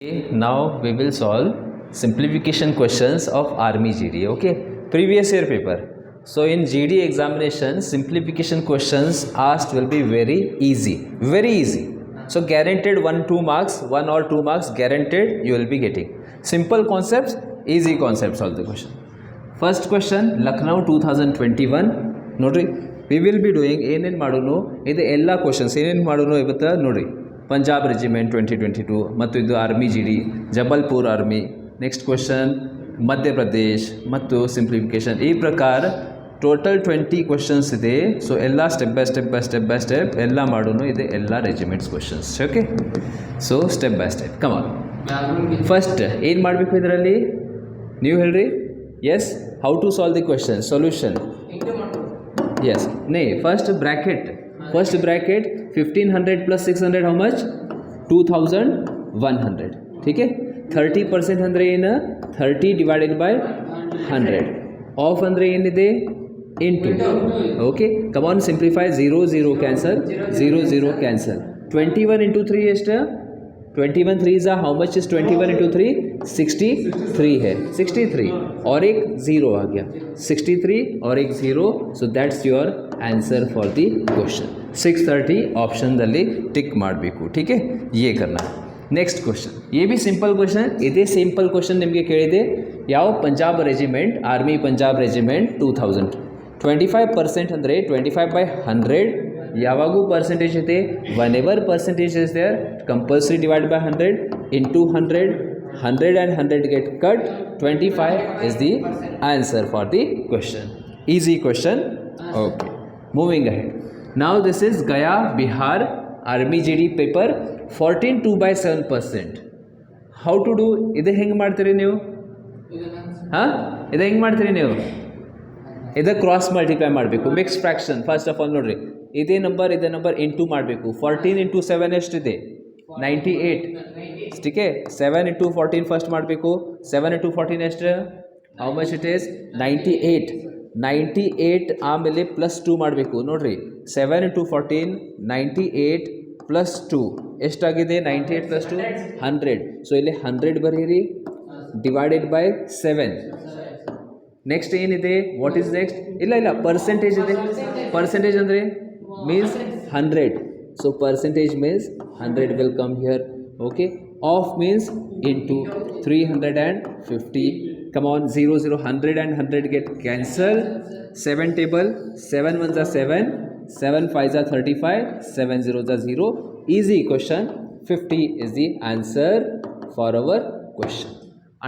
Okay, now we will solve simplification questions of Army GD. Okay, previous year paper. So in GD examination, simplification questions asked will be very easy, very easy. So guaranteed 1-2 marks, 1 or 2 marks guaranteed you will be getting. Simple concepts, easy concepts solve the question. First question, Lucknow 2021. ನೋಡ್ರಿ we will be doing ಏನೇನು ಮಾಡೋನು ಇದು ಎಲ್ಲ questions ಏನೇನು ಮಾಡೋನು ಇವತ್ತು ನೋಡ್ರಿ Punjab regiment 2022 ಮತ್ತು ಇದು army G D Jabalpur army next question Madhya Pradesh ಮತ್ತು ಸಿಂಪ್ಲಿಫಿಕೇಶನ್ ಈ ಪ್ರಕಾರ ಟೋಟಲ್ 20 ಕ್ವಶನ್ಸ್ ಇದೆ. ಸೊ ಎಲ್ಲ ಸ್ಟೆಪ್ ಬೈ ಸ್ಟೆಪ್ ಎಲ್ಲ ಮಾಡೋನು ಇದೆ ಎಲ್ಲ regiments questions. Okay, so step by step come on. First ಏನು ಮಾಡಬೇಕು ಇದರಲ್ಲಿ ನೀವು ಹೇಳ್ರಿ. Yes, how to solve the question solution. Yes, nay, first bracket 1500 plus 600 how much? 2100. ठीक है, 30% ಅಂದರೆ ಏನು 30 divided by 100 ಆಫ್ ಅಂದರೆ ಏನಿದೆ into. Okay, come on, simplify. 0 cancel, 0 cancel. 21 into 3 ಎಷ್ಟು 21 3s are how much is 21 into 3? 63 है, 63 और एक 0 आ गया 63 और एक 0. So that's your answer for the question. 630 option दल्ली टिक ಮಾಡಬೇಕು. ठीक है, ये करना है. नेक्स्ट क्वेश्चन, ये भी सिंपल क्वेश्चन. इदे सिंपल क्वेश्चन निಮಗೆ ಕೇಳಿದೆ. ಯಾವ Punjab regiment army Punjab regiment 2000 25% ಅಂದರೆ 25/100 ಯಾವಾಗೂ ಪರ್ಸೆಂಟೇಜ್ ಇದೆ. One ever percentage is there, compulsory divide by 100 into 100 and 100 get cut. 25 is the answer for the question. Easy question. Okay, moving ahead. Now this is Gaya Bihar Army GD paper 14 2/7%. How to do ಇದು ಹೆಂಗೆ ಮಾಡ್ತೀರಿ ನೀವು? ಇದು ಹೆಂಗೆ ಮಾಡ್ತೀರಿ ನೀವು? ಇದು cross multiply ಮಾಡಬೇಕು. Mix fraction first of all ನೋಡ್ರಿ, ಇದೇ ನಂಬರ್ ಇಂಟು ಮಾಡಬೇಕು. 14 into 7 ಎಷ್ಟಿದೆ 98. ठीक है, 7 into 14 ಫಸ್ಟ್ ಮಾಡಬೇಕು. 7 into 14 ಎಷ್ಟು ಹೌ ಮಚ್ ಇಟ್ ಈಸ್ 98 ಆಮೇಲೆ +2 ಮಾಡಬೇಕು. ನೋಡ್ರಿ 7 into 14 98 +2 ಎಷ್ಟಾಗಿದೆ 98 + 2 100. ಸೊ ಇಲ್ಲಿ 100 ಬರೀರಿ ಡಿವೈಡೆಡ್ ಬೈ 7. ನೆಕ್ಸ್ಟ್ ಏನಿದೆ ವಾಟ್ ಈಸ್ ನೆಕ್ಸ್ಟ್? ಇಲ್ಲ ಪರ್ಸೆಂಟೇಜ್ ಇದೆ. ಪರ್ಸೆಂಟೇಜ್ ಅಂದರೆ means 100. So percentage means 100 will come here. Okay, off means into 350. Come on, 100 and 100 get cancelled. 7 table, 7 ones are 7, 7 5s are 35, 7 zeros are 0. Easy question. 50 is the answer for our question.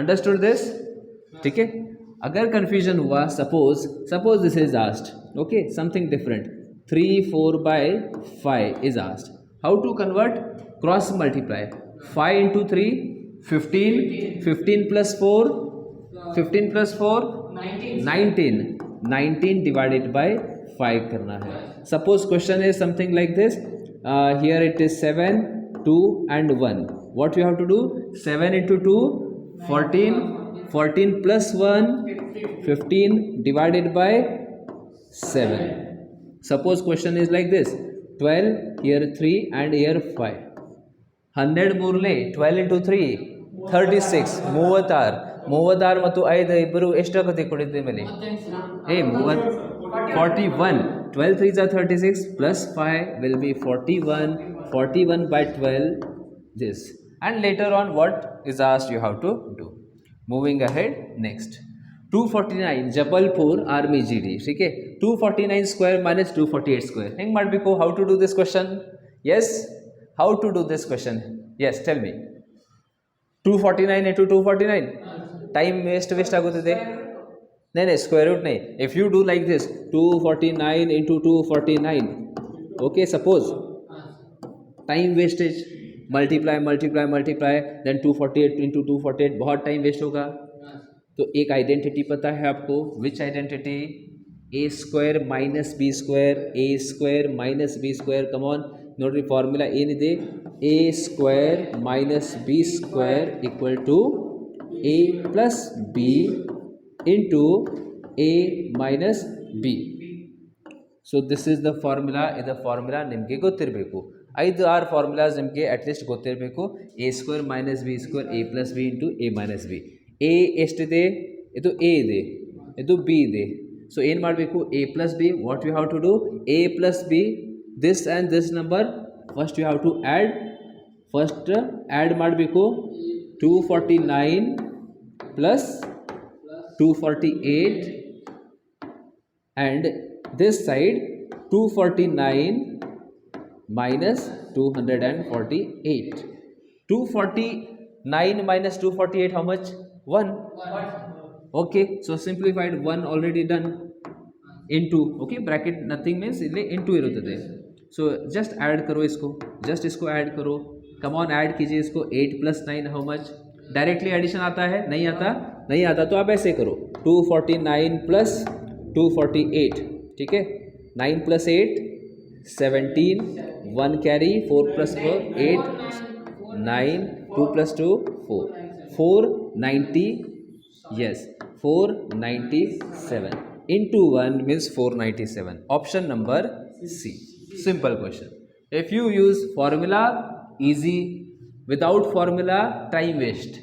Understood this? ठीक है, अगर confusion हुआ, suppose this is asked, okay, something different. 3 4/5 is asked. How to convert? Cross multiply. 5 into 3 15, 15 plus 4 19 divided by 5 करना है. Suppose question is something like this. Here it is 7 2 and 1. What you have to do? 7 into 2 14 plus 1 15 divided by 7. Suppose question is like this. 12 here 3 and here 5. 100 ಮೂರನೇ 12 into 3 36 36 ಮತ್ತು 5 ಇಬ್ಬರು ಎಷ್ಟಾಗುತ್ತೆ ಕೊಡಿದ್ದೆ ಮೇಲೆ 41. 12 3s are 36 plus 5 will be 41 by 12 this. And later on what is asked you have to do. Moving ahead, next 249 Jabalpur army G D. ठीक है, 249 square minus 248 square ಹೆಂಗೆ ಮಾಡಬೇಕು? How to do this question? Yes, how to do this question? Yes, tell me. 249 into 249 time waste ಆಗುತ್ತದೆ. नहीं square root नहीं. If you do like this 249 into 249, okay, suppose time wastage multiply then 248 into 248 बहुत time waste होगा. तो एक identity पता है आपको. Which identity? A square minus b square. Come on नोड्री फॉर्मूला ಏನಿದೆ? A square minus b square equal to a plus b into a minus b. So this is the formula. ಇದು formula ನಿಮಗೆ ಗೊತ್ತಿರಬೇಕು. ಐದು ಆರು ಫಾರ್ಮುಲಾಸ್ ನಿಮಗೆ at least ಗೊತ್ತಿರಬೇಕು. A square minus b square a plus b into a minus b. A ಎಷ್ಟಿದೆ? ಇದು A ಇದೆ, ಇದು ಬಿ ಇದೆ. ಸೊ ಏನು ಮಾಡಬೇಕು? A plus B, what you have to do? A plus B, this and this number first you have to add. First add ಮಾಡಬೇಕು. 249 plus 248 and this side 249 minus 248. 249 minus 248 how much? 1. Okay, so simplified 1 already done. into, okay, bracket nothing means इले into इरुತ್ತದೆ. So just add करो इसको, just इसको add करो. come on add कीजिए इसको. 8 plus 9 how much? Directly addition आता है? नहीं आता. नहीं आता तो आप ऐसे करो. 249 plus 248, ठीक है. 9 plus 8 17, 1 carry, 4 plus 4 8 9, 2 plus 2 4, 490, yes 497 into 1 means 497. Option number C. Simple question. If you use formula, easy. Without formula, time waste.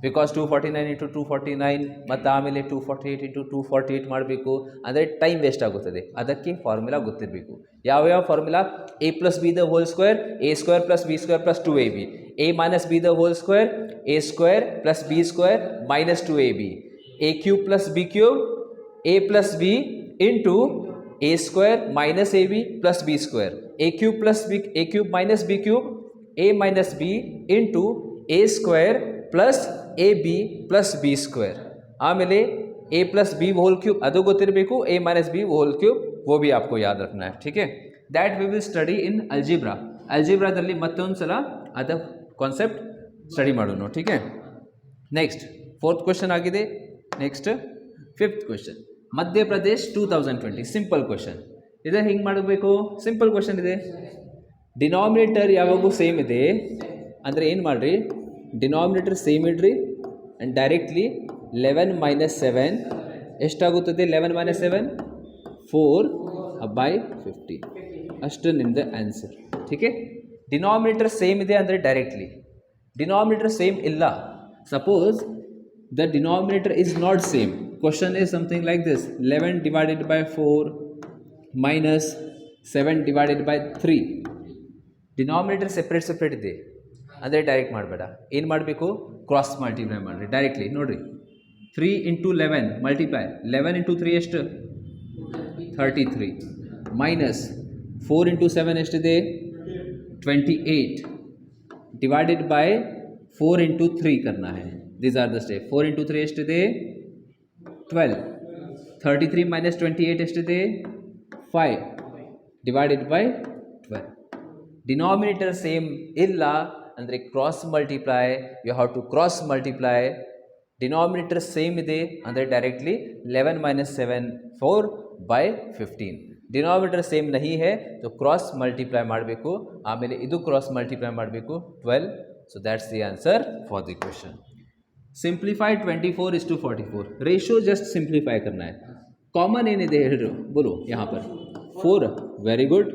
Because 249 into 249 ಮತ್ತು ಆಮೇಲೆ 248 into 248 ಮಾಡಬೇಕು ಅಂದರೆ ಟೈಮ್ ವೇಸ್ಟ್ ಆಗುತ್ತದೆ. ಅದಕ್ಕೆ ಫಾರ್ಮುಲಾ ಗೊತ್ತಿರಬೇಕು. ಯಾವ್ಯಾವ formula? A plus B the whole square, A square plus B square plus 2ab. A minus B the whole square, A square plus B square minus 2ab. A cube plus B cube, A plus b into A square minus A B plus B square. A cube plus B, A cube minus B cube, A minus B into A square plus A B plus B square. ಆಮೇಲೆ A plus b whole cube ಅದು ಗೊತ್ತಿರಬೇಕು. A minus b whole cube वो भी आपको याद रखना है, ठीक है. That we will study in algebra. अल्जिब्राದಲ್ಲಿ ಮತ್ತೊಂದು ಸಲ ಅದ ಕಾನ್ಸೆಪ್ಟ್ ಸ್ಟಡಿ ಮಾಡೋಣ, ठीक है. ನೆಕ್ಸ್ಟ್ ಫೋರ್ತ್ ಕ್ವೆಶ್ಚನ್ ಆಗಿದೆ. Next fifth question. Madhya Pradesh 2020 simple question ಇದೆ. ಹಿಂಗೆ ಮಾಡಬೇಕು. ಸಿಂಪಲ್ ಕ್ವೆಶ್ಚನ್ ಇದೆ. ಡಿನಾಮಿನೇಟರ್ ಯಾವಾಗೂ ಸೇಮ್ ಇದೆ ಅಂದರೆ ಏನು ಮಾಡಿರಿ, ಡಿನಾಮಿನೇಟರ್ ಸೇಮ್ ಇಡ್ರಿ ಆ್ಯಂಡ್ ಡೈರೆಕ್ಟ್ಲಿ 11 ಮೈನಸ್ 7 ಎಷ್ಟಾಗುತ್ತದೆ? 11 ಮೈನಸ್ 7 4/50 ಅಷ್ಟು ನಿಮ್ಮದು ಆನ್ಸರ್, ठीक है. ಡಿನಾಮಿನೇಟರ್ ಸೇಮ್ ಇದೆ ಅಂದರೆ ಡೈರೆಕ್ಟ್ಲಿ. ಡಿನಾಮಿನೇಟರ್ ಸೇಮ್ ಇಲ್ಲ, suppose the denominator is not same. Question is something like this: 11 divided by 4 minus 7 divided by 3. Denominator separate separate ಇದೆ ಅಂದರೆ ಡೈರೆಕ್ಟ್ ಮಾಡಬೇಡ. ಏನು ಮಾಡಬೇಕು? ಕ್ರಾಸ್ ಮಲ್ಟಿಪ್ಲೈ ಮಾಡಿರಿ ಡೈರೆಕ್ಟ್ಲಿ. ನೋಡಿರಿ 3 ಇಂಟು 11 ಮಲ್ಟಿಪ್ಲೈ. 11 ಇಂಟು 3 ಎಷ್ಟು? 33 ಮೈನಸ್ 4 ಇಂಟು 7 ಎಷ್ಟಿದೆ? 28 ಡಿವೈಡೆಡ್ ಬೈ 4 ಇಂಟು 3 करना है. This are the step. 4 into 3 ಎಷ್ಟಿದೆ? 12. 33 ಮೈನಸ್ 28 ಎಷ್ಟಿದೆ? 5 ಡಿವೈಡೆಡ್ ಬೈ 12. ಡಿನಾಮಿನೇಟರ್ ಸೇಮ್ ಇಲ್ಲ ಅಂದರೆ cross multiply. You have to cross multiply. Denominator same ಇದೆ ಅಂದರೆ ಡೈರೆಕ್ಟ್ಲಿ 11 ಮೈನಸ್ 7 4/15. ಡಿನಾಮಿನೇಟರ್ ಸೇಮ್ नहीं है तो ಕ್ರಾಸ್ ಮಲ್ಟಿಪ್ಲೈ ಮಾಡಬೇಕು. ಆಮೇಲೆ ಇದು ಕ್ರಾಸ್ ಮಲ್ಟಿಪ್ಲೈ ಮಾಡಬೇಕು 12. So that's the answer for the question. Simplify 24:44. Ratio just simplify करना है. कॉमन ಏನಿದೆ ಹೇಳಿ बोलो यहाँ पर? 4. Very good.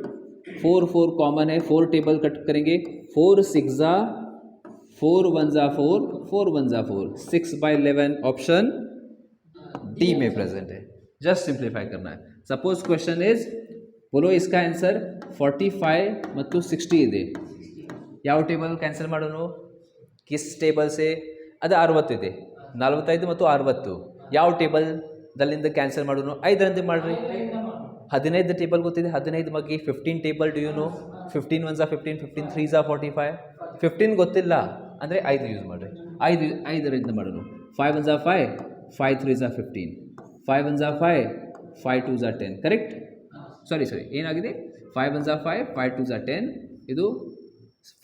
4 कॉमन है. 4 टेबल कट करेंगे. 4 6 जा 4 1 जा 4 4 1 जा 4. 6/11 ऑप्शन डी में प्रेजेंट है. जस्ट सिंप्लीफाई करना है. सपोज क्वेश्चन इज बोलो इसका आंसर 45 ಮತ್ತು 60 ಇದೆ. ಯಾವ ಟೇಬಲ್ ಕ್ಯಾನ್ಸಲ್ ಮಾಡೋಣ? ಕಿಸ್ ಟೇಬಲ್ से ಅದು 60 ಇದೆ. 45 ಮತ್ತು 60 ಯಾವ ಟೇಬಲ್ದಲ್ಲಿಂದ ಕ್ಯಾನ್ಸಲ್ ಮಾಡೋಣ? 5ರಿಂದ ಮಾಡಿರಿ. 15 ಟೇಬಲ್ ಗೊತ್ತಿದೆ. 15 ಬಗ್ಗೆ 15 ಟೇಬಲ್ ಡು ಯು ನೋ? 15 1 जा 15, 15 3 जा 45. 15 ಗೊತ್ತಿಲ್ಲ ಅಂದರೆ 5 ಯೂಸ್ ಮಾಡಿರಿ. 5ರಿಂದ ಮಾಡೋಣ. 5 1 जा 5, 5 3 जा 15, 5 1 जा 5, 5 2 जा 10. ಕರೆಕ್ಟ್? ಸಾರಿ ಏನಾಗಿದೆ? 5 1 जा 5, 5 2 जा 10. ಇದು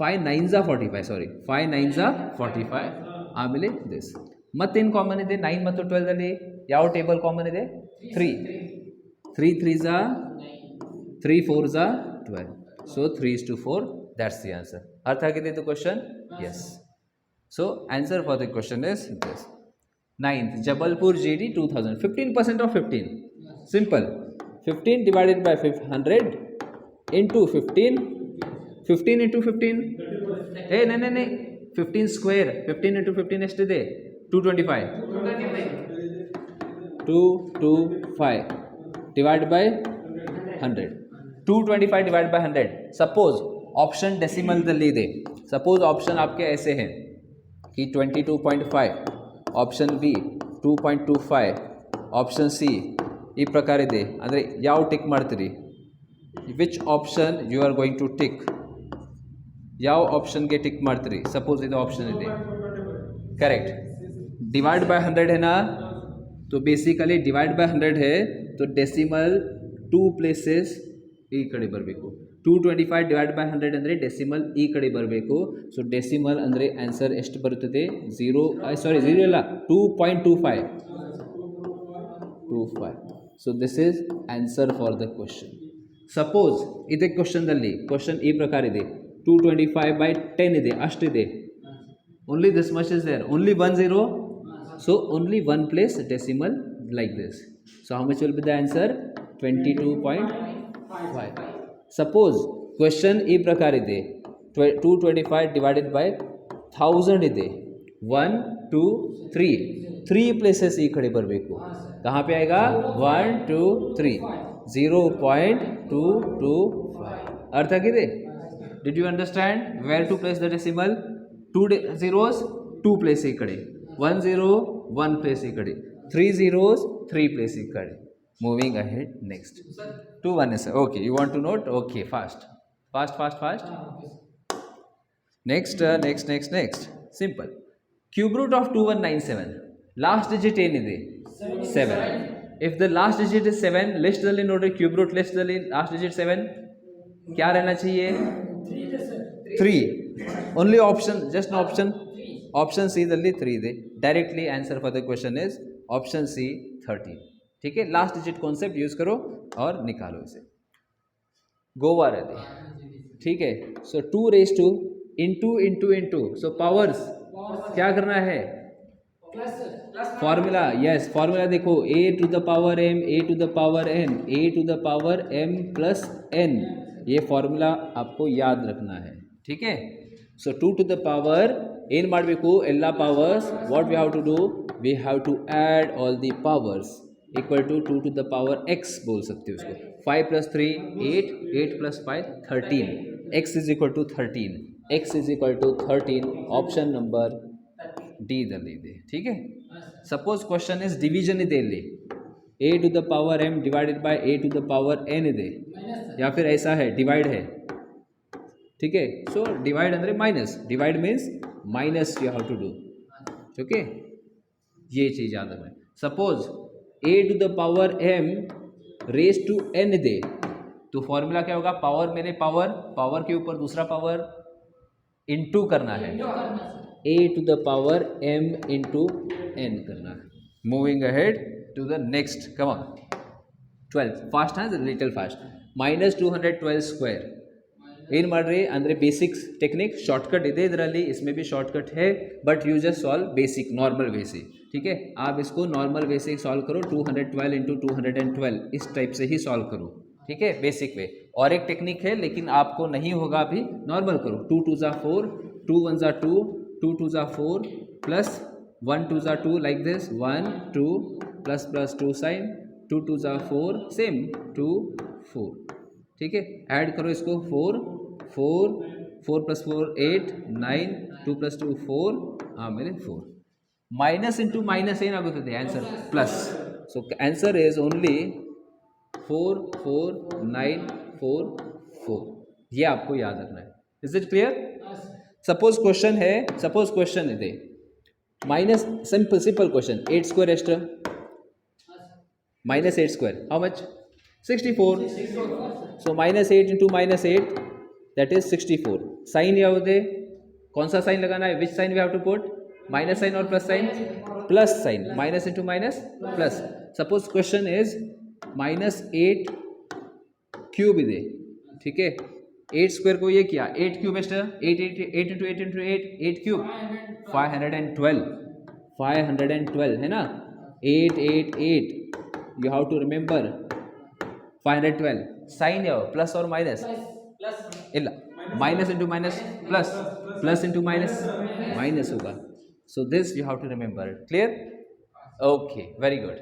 5 9 जा 45. ಸಾರಿ 5 9 जा 45. ಆಮೇಲೆ ದಿಸ್. ಮತ್ತೇನು ಕಾಮನ್ ಇದೆ? 9 ಮತ್ತು 12ದಲ್ಲಿ ಯಾವ ಟೇಬಲ್ ಕಾಮನ್ ಇದೆ? 3 3 जा 3 4 जा 12. So 3:4 that's the answer. ಅರ್ಥ ಆಗಿದೆ ಇದು question? Yes. So answer for the question is this. 9th Jabalpur GD 2000. 15% of 15. Simple. 15 divided by 100 into 15 15 into 15 ಏ ನೇ 15 ಸ್ಕ್ವೇರ್ 15 into 15 ಎಷ್ಟಿದೆ 225 225 divided by 100 225 divided by 100 suppose option decimal Dalli they suppose option आपके ऐसे हैं कि 22.5 ऑप्शन बी 2.25 ऑप्शन सी ಈ ಪ್ರಕಾರ ಇದೆ ಅಂದರೆ ಯಾವ ಟಿಕ್ ಮಾಡ್ತೀರಿ which option you are going to tick ಯಾವ ಆಪ್ಷನ್ಗೆ ಟಿಕ್ ಮಾಡ್ತೀರಿ सपोज ಇದು ಆಪ್शन ಇದೆ करेक्ट डिवाइड बाय 100 है ना तो बेसिकली डिवाइड बाय 100 है तो डेसिमल 2 प्लेसेस ಈ ಕಡೆ ಬರಬೇಕು 225 ಡಿವೈಡ್ ಬೈ 100 ಅಂದರೆ ಡೆಸಿಮಲ್ ಈ ಕಡೆ ಬರಬೇಕು ಸೊ ಡೆಸಿಮಲ್ ಅಂದರೆ ಆನ್ಸರ್ ಎಷ್ಟು ಬರುತ್ತದೆ 0 ಇಲ್ಲ 2.25 so this is answer for the question suppose ಇದೇ ಕ್ವಶನ್ದಲ್ಲಿ ಕ್ವಶನ್ ಈ ಪ್ರಕಾರ ಇದೆ 225/10 ಇದೆ ಅಷ್ಟಿದೆ only this much is there only 1 0 so only one place decimal like this so how much will be the answer 22.5 suppose question ee prakar ide 225 divided by 1000 ide 1 2 3 places ee kade barbeku kahan pe aayega 1 2 3 0.225 arth agide did you understand where to place the decimal 2 zeros 2 place ಈ ಕಡೆ 1 0 1 place ಈ ಕಡೆ 3 zeros 3 place ಈ ಕಡೆ moving ahead next 2 1 is okay you want to note okay fast next simple cube root of 2197 last digit ಏನಿದೆ 7 if the last digit is 7 list ಅಲ್ಲಿ ನೋಡ್ರಿ cube root list ಅಲ್ಲಿ last digit 7 क्या रहना चाहिए 3 only option just an option C ದಲ್ಲಿ 3 ಇದೆ directly answer for the question is option C 13 ठीक है लास्ट डिजिट कॉन्सेप्ट यूज करो और निकालो इसे गोवा रहते ठीक है सो 2 raised to into so powers क्या करना है फॉर्मूला यस फॉर्मूला देखो a to the power m a to the power n a to the power m plus n ये फॉर्मूला आपको याद रखना है ठीक है so 2 to the power ಏನು ಮಾಡಬೇಕು ಎಲ್ಲ powers what we have to do we have to add all the powers equal to 2 to the power x बोल सकते हो उसको 5 plus 3 8 plus 5 13 x is equal to 13 option number D दಲ್ಲಿದೆ ठीक है सपोज क्वेश्चन इज डिवीजन ಇದೆ ಇಲ್ಲಿ a to the power m divided by a to the power n ಇದೆ या फिर ऐसा है डिवाइड है ठीक है सो डिवाइड ಅಂದರೆ minus divide means minus you have to do okay ये चीज़ याद रखना suppose a to the power m raise to n दे तो फॉर्मूला क्या होगा पावर मेरे पावर के ऊपर दूसरा पावर इनटू करना है a to the power m into n करना है moving ahead to the next come on 12 fast है लिटिल फास्ट -212 स्क्वायर ಏನು ಮಾಡ್ರಿ ಅಂದರೆ ಬೇಸಿಕ್ಸ್ ಟೆಕ್ನಿಕ್ शॉर्टकट ಇದೆ ಇದರಲ್ಲಿ इसमें भी शॉर्टकट है but you just solve basic normal way से ठीक है आप इसको नॉर्मल वे से सॉल्व करो 212 into 212 इस टाइप से ही सॉल्व करो ठीक है बेसिक वे और एक टेक्निक है लेकिन आपको नहीं होगा अभी नॉर्मल करो 2 2 ज़ा 4 2 1 ज़ा 2 2 2 ज़ा 4 प्लस 1 2 ज़ा 2 लाइक दिस 1 2 प्लस 2 साइन 2 2 ज़ा 4 सेम 2 4 ठीक है ऐड करो इसको 4 प्लस 4 8 9 2 प्लस 2 4 ಆಮೇಲೆ 4 माइनस इंटू माइनस ಏನಾಗುತ್ತದೆ answer plus so answer is only 4 4 9 4 4 ये आपको याद रखना है is it clear suppose question ಇದೆ माइनस सिंपल क्वेश्चन 8 स्क्वायर ಎಷ್ಟು -8 square how much 64 so -8 into -8 that is 64 sign ಯಾವುದೇ कौन सा साइन लगाना है which sign we have to put minus sign और plus sign minus into minus plus suppose question is -8 cube ಇದೆ ठीक है 8 स्क्वायर को ये किया 8 क्यूब है 8 into 8 into 8 क्यूब 512 है ना 8 8 8 you have to remember 512 sign ಯಾವ प्लस और माइनस ಇಲ್ಲ minus into minus plus, plus into minus minus होगा. So this you have to remember. Clear? Okay, very good.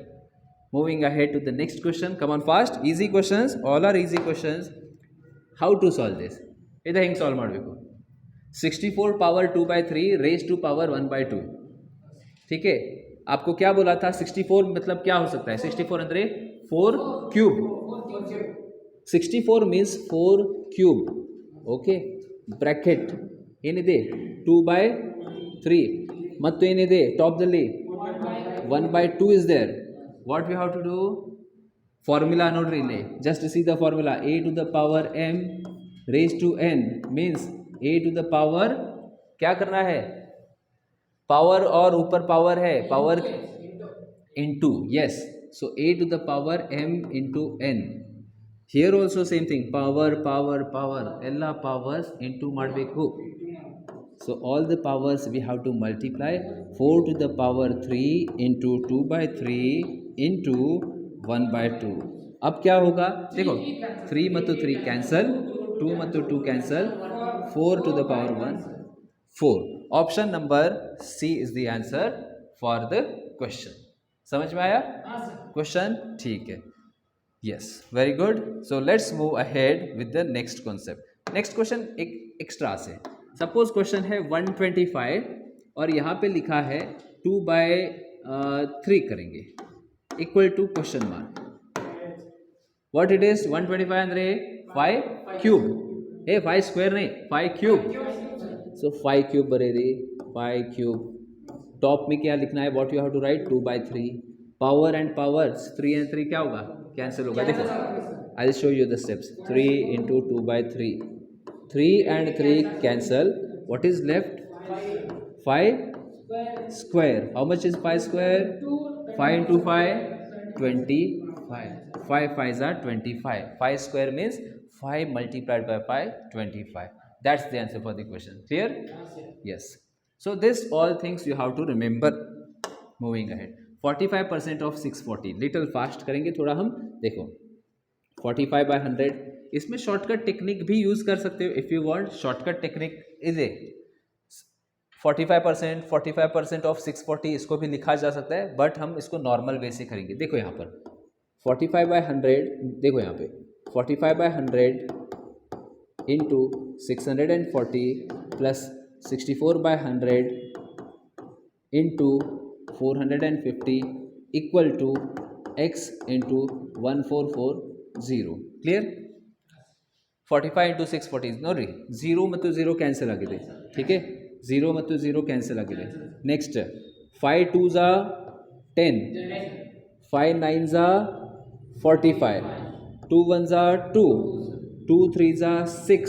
Moving ahead to the next question. Come on fast. Easy questions. All are easy questions. How to solve this? ಇದು ಹೆಂಗೆ solve ಮಾಡಬೇಕು? 64 power 2/3 raise to power 1/2. ठीक है. आपको क्या बोला था? 64 मतलब क्या हो सकता है? 64 ಅಂದರೆ 4 cube. 64 means 4 cube. Okay, bracket ಏನಿದೆ 2/3 ಮತ್ತು ಏನಿದೆ ಟಾಪ್ದಲ್ಲಿ 1/2 is there. What we have to do? Formula ನೋಡ್ರಿ ಇಲ್ಲಿ. Just C the formula. a to the power m raised to n means a to the power, क्या करना है? पावर और ऊपर पावर है, power into, yes. So a to the power m into n. Here also same thing, power power power, ಎಲ್ಲ powers into ಮಾಡಬೇಕು. So all the powers we have to multiply. 4 to the power 3 into 2/3 into 1/2. अब क्या होगा? देखो 3 ಮತ್ತು 3 cancel, 2 ಮತ್ತು 2 cancel, 4 to the power 1 4. Option number C is the answer for the question. समझ में आया क्वेश्चन? ठीक है. Yes, very good. So let's move ahead with the next concept. Next question एक एक्स्ट्रा से. सपोज क्वेश्चन है 125 और यहाँ पे लिखा है 2/3 करेंगे equal to question mark. What it is? 125 ಅಂದರೆ 5 ಕ್ಯೂಬ್. 5 ಸ್ಕ್ವೇರ್ नहीं, 5 क्यूब. सो 5 क्यूब बरेरी, 5 क्यूब. टॉप में क्या लिखना है? What you have to write? 2/3. Power and powers 3 and 3 क्या होगा? कैंसिल होगा. देखो I will show you the steps. 3 into 2/3. 3 and 3 cancel. What is left? 5 square. How much is 5 square? 5 into 5 25. 5 5s are 25. 5 square means 5 multiplied by 5 25. That's the answer for the question. Clear? Yes. So this all things you have to remember. Moving ahead. 45% of 640. Little fast करेंगे थोड़ा हम. देखो 45/100. इसमें shortcut technique भी use कर सकते हो if you want. Shortcut technique is a 45% of 640. इसको भी लिखा जा सकता है बट हम इसको नॉर्मल वे से करेंगे. देखो यहाँ पर 45/100. देखो यहाँ पे 45/100 into 640 plus 64/100 into 450 equal to x into 1440. Clear? 45 into 640 ನೋಡ್ರಿ 0 ಮತ್ತು 0 ಕ್ಯಾನ್ಸಲ್ ಆಗಿದೆ. ठीक है, 0 ಮತ್ತು 0 ಕ್ಯಾನ್ಸಲ್ ಆಗಿದೆ. Next 5 2s are 10, 5 9s are 45, 2 1s are 2, 2 3s are 6,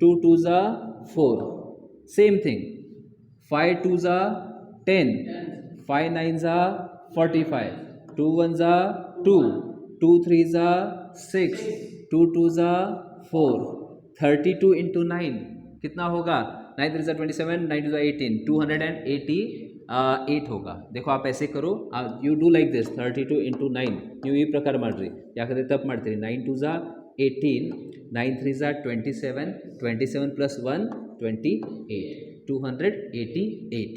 2 2s are 4. Same thing, 5 2s are 10, 5 9s are 45, 2 1s are 2, 2 3s are 6, 2 2s are 4. 32 into 9 कितना होगा? 9 3 are 27, 9 2 are 18, 288 होगा. देखो आप ऐसे करो, you do like this. 32 into 9 ನೀವು ಈ ಪ್ರಕಾರ ಮಾಡ್ರಿ. ಯಾಕಂದರೆ ತಪ್ಪು ಮಾಡ್ತೀರಿ. 9 2s are 18, 9 3s are 27, 27 plus 1 28, 288.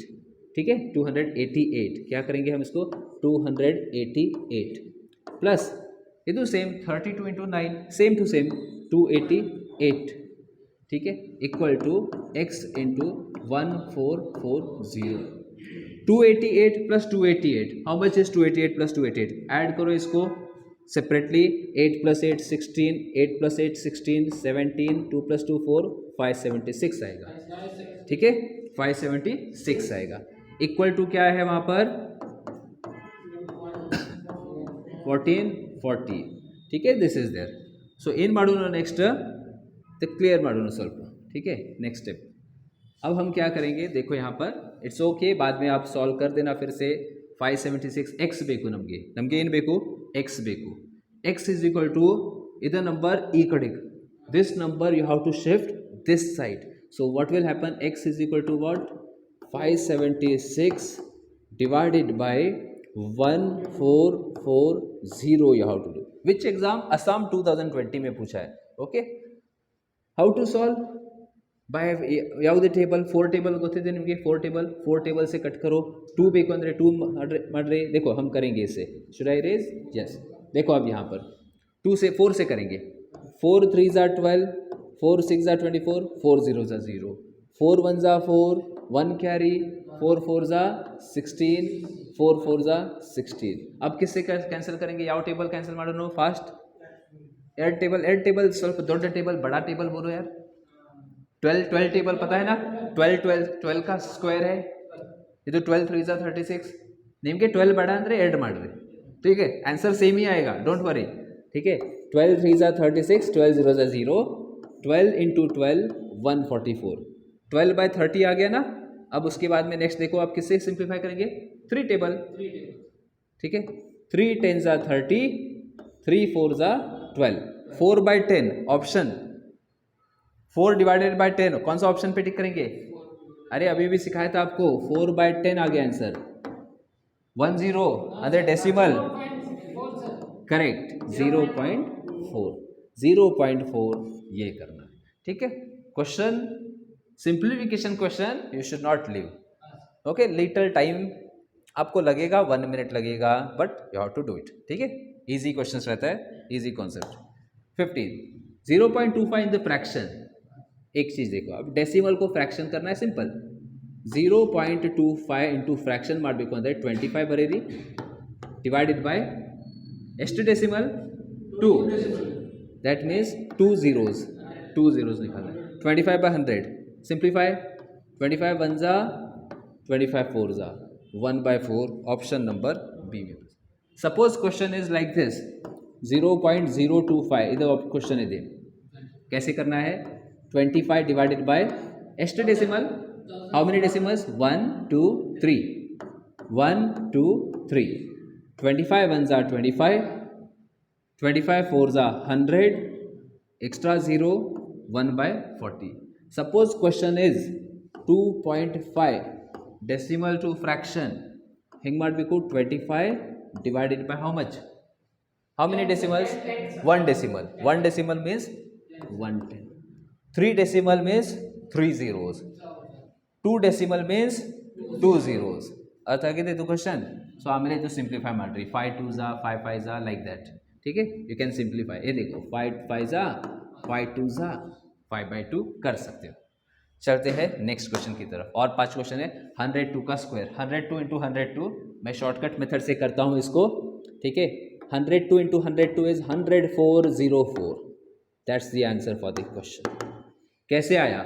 ठीक है, 288. क्या करेंगे हम इसको? 288 प्लस ಇದು same 32 into 9 same to same 288. ठीक है, equal to x into 1440. 288 plus 288. How much is 288 plus 288? Add करो इसको सेपरेटली. 8 plus 8 16, 8 plus 8 16, 17, 2 plus 2 4, 576 आएगा. ठीक है, 576 आएगा. इक्वल टू क्या है वहाँ पर? 1440. ठीक है, दिस इज देयर. सो ಏನು ಮಾಡೋಣ ನೆಕ್ಸ್ಟ್? क्लियर ಮಾಡೋಣ ಸ್ವಲ್ಪ. ठीक है, नेक्स्ट स्टेप. अब हम क्या करेंगे? देखो यहाँ पर इट्स ओके, बाद में आप सॉल्व कर देना फिर से. 576 एक्स ಬೇಕು ನಮಗೆ. ಏನು ಬೇಕು? एक्स ಬೇಕು. एक्स इज इक्वल टू ಇದು ನಂಬರ್ ಈ ಕಡೆಗೆ. This number you have to shift this side. So what will happen? X is equal to what? 576 divided by 1440 you have to do. Which exam? Assam 2020 में पूछा है. Okay, how to solve? ಬಾಯ್ ಯಾವುದೇ table 4 table ಗೊತ್ತಿದೆ ನಿಮಗೆ 4 table से cut करो 2 ಬೇಕು ಅಂದರೆ 2 ಮಾಡ್ರಿ देखो हम करेंगे इसे should I raise yes देखो अब यहाँ पर 2 से 4 से करेंगे 4 3 ज़ा 12 4 6 ज़ा 24 4 0 ज़ा 0 4 1 ज़ा 4 1 कैरी 4 4 ज़ा 16 4 4 ज़ा 16 अब किससे कैंसिल करेंगे ಯಾವ ಟೇಬಲ್ ಕ್ಯಾನ್ಸಲ್ ಮಾಡೋಣ ಫಾಸ್ಟ್ ಎರಡು ಟೇಬಲ್ ಸ್ವಲ್ಪ ದೊಡ್ಡ ಟೇಬಲ್ ಬड़ा ಟೇಬಲ್ बोलो यार 12 टेबल पता है ना 12 का स्क्वायर है ये तो 12 3 ज़ा 36 ನಿಮಗೆ 12 ಬಡ ಅಂದರೆ ಎರಡು ಮಾಡಿರಿ ठीक है आंसर सेम ही आएगा डोंट वरी ठीक है 12 3 ज़ा 36 12 0 ज़ा 0 12 इंटू 12 144 12 बाय 30 आ गया ना अब उसके बाद में नेक्स्ट देखो आप किससे सिंप्लीफाई करेंगे 3 टेबल ठीक है 3 10 ज़ा 30 3 4 ज़ा 12 4 बाय 10 ऑप्शन 4 डिवाइडेड बाय 10 कौन सा ऑप्शन पे टिक करेंगे अरे अभी भी सिखाया था आपको 4 बाय 10 आ गया आंसर 10 अदर डेसिमल करेक्ट 0.4 ये करना ठीक है question simplification question you should not leave okay little time आपको लगेगा 1 मिनट लगेगा but you have to do it ठीक है इजी क्वेश्चन रहता है easy concept 15 0.25 in the fraction एक चीज़ देखो अब डेसिमल को फ्रैक्शन करना है सिंपल 0.25 इंटू फ्रैक्शन ಮಾಡಬೇಕು ಅಂದರೆ 25 ಬರೀರಿ ಡಿವೈಡೆಡ್ ಬೈ ಎಷ್ಟು ಡೆಸಿಮಲ್ 2 दैट मीन्स 2 zeros निकालना 25 by 100 सिंप्लीफाई 25 1 ज़ा 25 4 ज़ा 1 by 4 ऑप्शन नंबर बी में suppose question is like this 0.025 ಇದು क्वेश्चन ಇದೆ कैसे करना है 25 divided by ಎಷ್ಟು decimal how many decimals 1 2 3 1 2 3 25 ones are 25 25 fours are 100 extra 0 1 by 40 suppose question is 2.5 decimal to fraction ಹೆಂಗೆ ಮಾಡಬೇಕು 25 divided by how much how many decimals one decimal means 110 3 decimal means 3 zeros 2 decimal means 2 zeros अर्थ आಗಿದೆ ಇದು question so आमेले तो simplify ಮಾಡ್ರಿ 5 2 ज़ा 5 5 ज़ा like that ठीक है you can simplify ये देखो 5 5 ज़ा 5 2 ज़ा 5 by 2 कर सकते हो चलते हैं नेक्स्ट क्वेश्चन की तरफ और 5 क्वेश्चन है 102 का स्क्वायर 102 इंटू 102 मैं शॉर्टकट मेथड से करता हूँ इसको ठीक है 102 into 102 is 10404 that's the answer for the question कैसे आया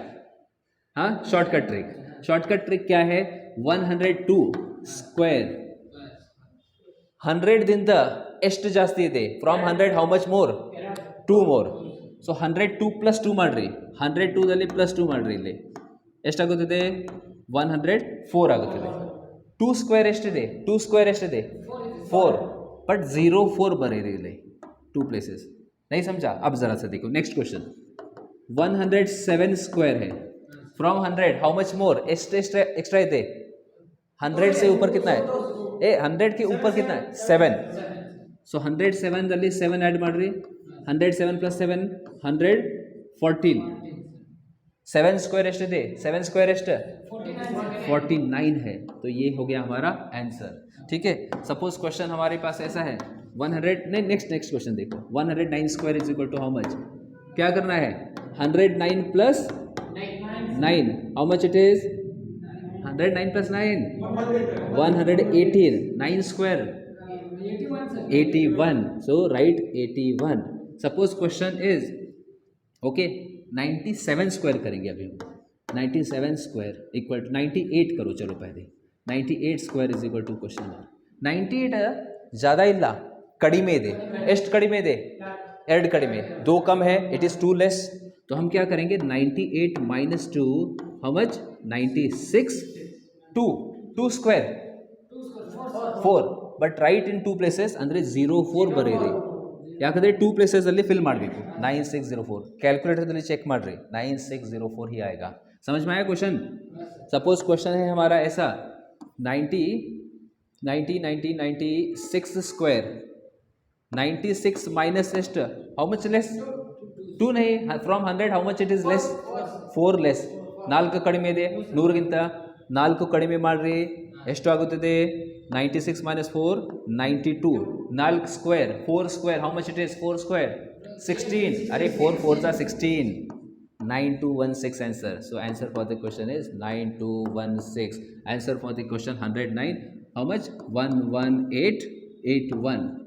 हाँ शॉर्टकट ट्रिक क्या है 102 ಸ್ಕ್ವೇರ್ 100 ದಿಂದ ಎಷ್ಟು ಜಾಸ್ತಿ ಇದೆ from 100 how much more 2 more so 102 plus 2 ಮಾಡ್ರಿ 102 ದಲ್ಲಿ ಪ್ಲಸ್ 2 ಮಾಡ್ರಿ ಇಲ್ಲಿ ಎಷ್ಟಾಗುತ್ತದೆ 104 ಆಗುತ್ತದೆ 2 ಸ್ಕ್ವೇರ್ ಎಷ್ಟಿದೆ 4 बट 04 बरेरी ले 2 प्लेसेस नहीं समझा अब जरा सा देखो नेक्स्ट क्वेश्चन 107 स्क्वायर है from 100 how much more extra थे 100 से ऊपर कितना है 100 के ऊपर कितना है 7 सो 107 ದಲ್ಲಿ 7 ऐड ಮಾಡ್ರಿ 107 प्लस 7 114 7 स्क्वायर एस्टे 7 स्क्वायर एस्ट 49 है तो ये हो गया हमारा आंसर ठीक है सपोज क्वेश्चन हमारे पास ऐसा है 100 नहीं नेक्स्ट क्वेश्चन देखो 109 square is equal to how much क्या करना है 109 plus 9 how much it is 109 plus 9 118 9 square 81 so right 81 suppose question is okay 97 square करेंगे अभी हम 97 स्क्वायर इक्वल टू 98 करो चलो पहले 98 square is equal to question mark 98 ज़्यादा ಇಲ್ಲ ಕಡಿಮೆ ಇದೆ ಎಷ್ಟು ಕಡಿಮೆ ಇದೆ 2 ಕಡಿಮೆ 2 कम है इट इज़ 2 लेस तो हम क्या करेंगे 98 minus 2 how much 96 2 square 4 but right in 2 places ಅಂದರೆ 04 ಬರೆಯಿರಿ ಯಾಕಂದರೆ 2 ಪ್ಲೇಸಸಲ್ಲಿ ಫಿಲ್ ಮಾಡಬೇಕು 9604 कैलकुलेटरದಲ್ಲಿ ಚೆಕ್ ಮಾಡಿರಿ 9604 ही आएगा समझ में आया क्वेश्चन सपोज क्वेश्चन है हमारा ऐसा 96 स्क्वायर 96 माइनस एस्ट हाउ मच लेस 2 नहीं from 100 how much it is less 4 less 4 ಕಡಿಮೆ ಇದೆ 100ಗಿಂತ 4 ಕಡಿಮೆ ಮಾಡಿರಿ ಎಷ್ಟು ಆಗುತ್ತದೆ 96 minus 4 92 4 square 4 square how much it is 4 square 16 ಅರೆ 4 4 are 16 9216 answer. So answer for the question is 9216. Answer for the question 109. How much? 11881.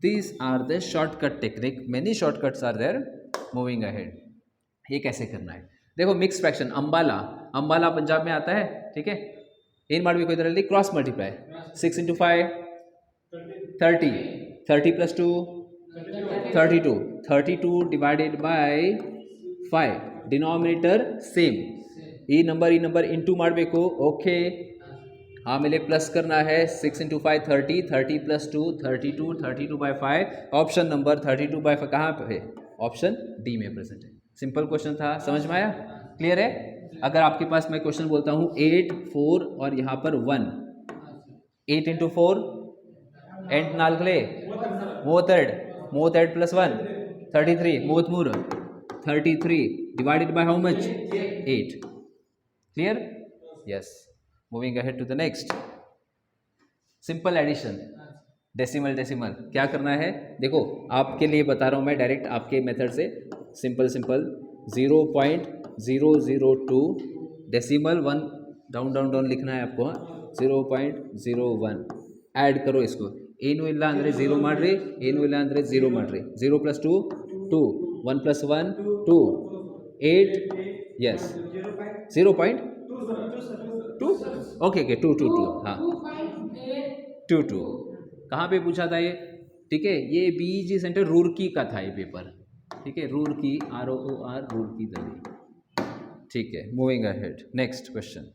These are the shortcut technique. Many shortcuts are there. Moving ahead. ये कैसे करना है देखो mix fraction Ambala Ambala Punjab में आता है ठीक है ಏನು ಮಾಡಬೇಕು ಇದರಲ್ಲಿ cross multiply 6 into 5 30 30 plus 2 32 32 divided by 5 denominator same ಈ ನಂಬರ್ ಇಂಟು ಮಾಡಬೇಕು ಓಕೆ ಆಮೇಲೆ ಪ್ಲಸ್ करना है 6 into 5 30 30 plus 2 32 32 by 5 option number 32 by 5 कहाँ पे है ऑप्शन डी में प्रेजेंट है सिंपल क्वेश्चन था समझ में आया क्लियर है अगर आपके पास मैं क्वेश्चन बोलता हूँ 8 4 और यहाँ पर 1 8 into 4 8 ನಾಲ್ಕಲೆ 32 plus 1 33 33 divided by how much 8 clear yes moving ahead to the next simple addition decimal क्या करना है देखो आपके लिए बता रहा हूँ मैं डायरेक्ट आपके मेथड से सिंपल 0.002 डेसिमल 1 डाउन लिखना है आपको 0.01 ऐड करो इसको ಏನು ಇಲ್ಲ ಅಂದರೆ 0 ಮಾಡಿರಿ ಏನು ಇಲ್ಲ ಅಂದರೆ 0 ಮಾಡಿರಿ 0 plus 2 2 1 plus 1 2 8 yes 0.2 ओके 2 हाँ 2 कहाँ पे पूछा था ये ठीक है ये बीजी सेंटर रूरकी का था ये पेपर ठीक है रूरकी ROOR रूरकी दिल्ली ठीक है मूविंग अहेड नेक्स्ट क्वेश्चन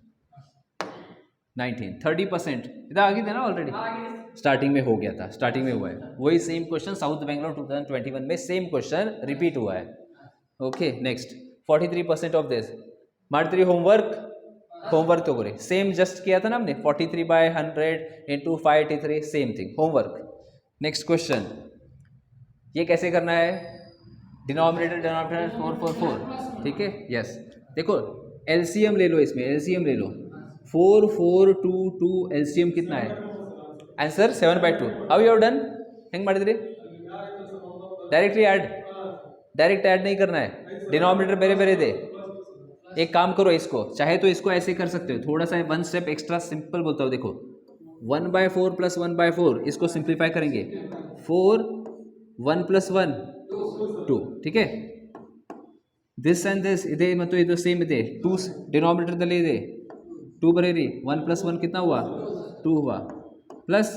19 30% इधर आगे थे ना ऑलरेडी स्टार्टिंग में हो गया था स्टार्टिंग में हुआ है वही सेम क्वेश्चन साउथ बेंगलोर 2021 में सेम क्वेश्चन रिपीट हुआ है ओके नेक्स्ट 43% ऑफ दिस ಮಾಡ್ತೀರಿ होमवर्क तो करें सेम जस्ट किया था ना हमने 43 by 100 into 583 same thing homework next question ये कैसे करना है डिनोमिनेटर 4 ठीक है यस देखो एलसीएम ले लो इसमें एलसीएम ले लो 4422 एलसीएम कितना है answer 7/2 how you have done ಹೆಂಗೆ ಮಾಡಿದ್ರಿ डायरेक्ट ऐड नहीं करना है डिनोमिनेटर ಬೇರೆ ಇದೆ एक काम करो इसको चाहे तो इसको ऐसे कर सकते हो थोड़ा सा 1 स्टेप एक्स्ट्रा सिंपल बोलता हूँ देखो 1/4 plus 1/4 इसको सिंप्लीफाई करेंगे 4 1 plus 1 2 ठीक है दिस एंड दिस ಇದೆ ಮತ್ತು ಇದು ಸೇಮ್ ಇದೆ 2 ಡಿನಾಮಿನೇಟರ್ ದಲ್ಲಿ ಇದೆ 2 ಬರೆಯಿರಿ 1 plus 1 कितना हुआ 2 हुआ प्लस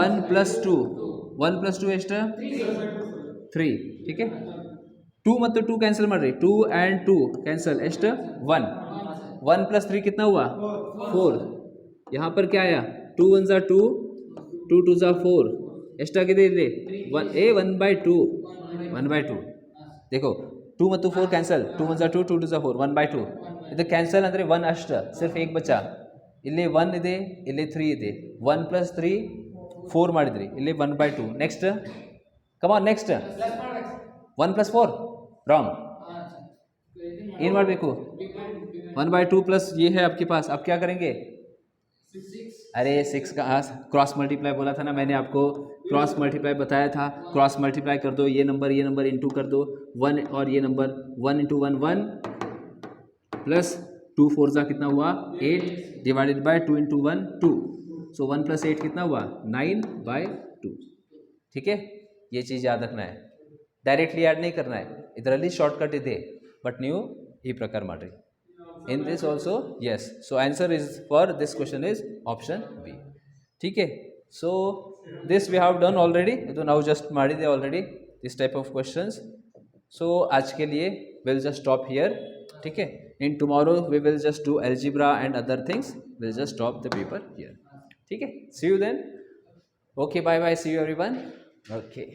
1 plus 2 1 plus 2 ಎಷ್ಟು 3 ठीक है 2 ಮತ್ತು 2 कैंसिल ಮಾಡ್ರಿ 2 and 2 कैंसिल ಎಷ್ಟು 1 1 plus 3 कितना हुआ 4 यहाँ पर क्या आया 2 1s are 2 2 2s are 4 ಎಷ್ಟಾಗಿದೆ ಇಲ್ಲಿ 1/2 देखो 2 ಮತ್ತು 4 cancel 2 1s are 2 2 2s are 4 1/2 ಇದು ಕ್ಯಾನ್ಸಲ್ ಅಂದರೆ 1 ಅಷ್ಟು ಸಿರ್ಫ್ ಏಕ್ ಬಚ್ಚಾ ಇಲ್ಲಿ 1 ಇದೆ ಇಲ್ಲಿ 3 ಇದೆ 1 plus 3 4 ಮಾಡಿದ್ರಿ ಇಲ್ಲಿ 1/2 next come on next 1 plus 4 wrong in ಮಾಡಬೇಕು 1/2 प्लस ये है आपके पास अब क्या करेंगे 6 अरे 6 का क्रॉस मल्टीप्लाई बोला था ना मैंने आपको क्रॉस मल्टीप्लाई बताया था क्रॉस मल्टीप्लाई कर दो ये नंबर इंटू कर दो 1 और ये नंबर 1 into 1 1 प्लस 2 4 का कितना हुआ 8 divided by 2 into 1 2 so 1 plus 8 कितना हुआ 9/2 ठीक है ये चीज़ याद रखना है डायरेक्टली ऐड नहीं करना है ಇದರಲ್ಲಿ ಶಾರ್ಟ್ಕಟ್ ಇದೆ ಬಟ್ ನೀವು ಈ ಪ್ರಕಾರ ಮಾಡ್ರಿ in this also yes so answer is for this question is option B ठीक है so this we have done already तो ನಾವು ಜಸ್ಟ್ ಮಾಡಿದೆ already this type of questions so आज के लिए विल जस्ट स्टॉप हियर ठीक है in tomorrow we will just do algebra and other things will just stop the paper here ठीक है see you then okay bye bye see you everyone okay